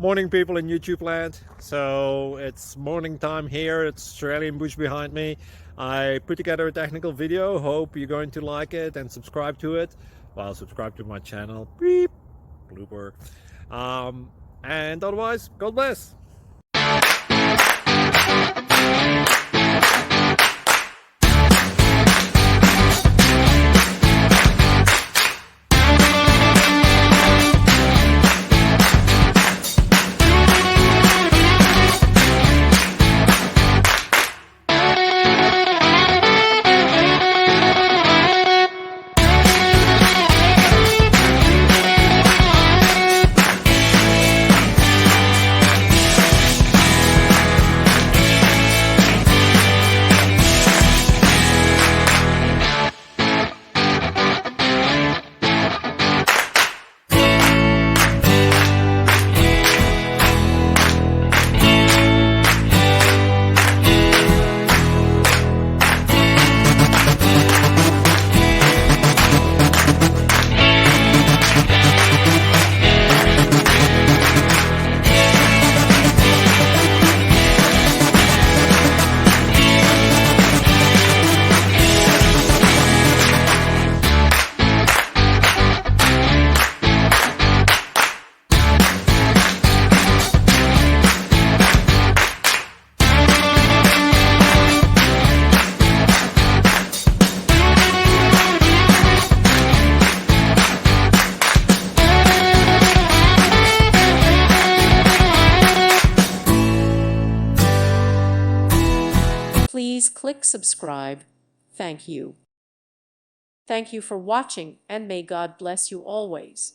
Morning, people in YouTube land. So it's morning time here. It's Australian bush behind me. I put together a technical video. Hope you're going to like it and subscribe to it. Well, subscribe to my channel. Beep. Blooper. And otherwise, God bless. Please click subscribe. Thank you. Thank you for watching, and may God bless you always.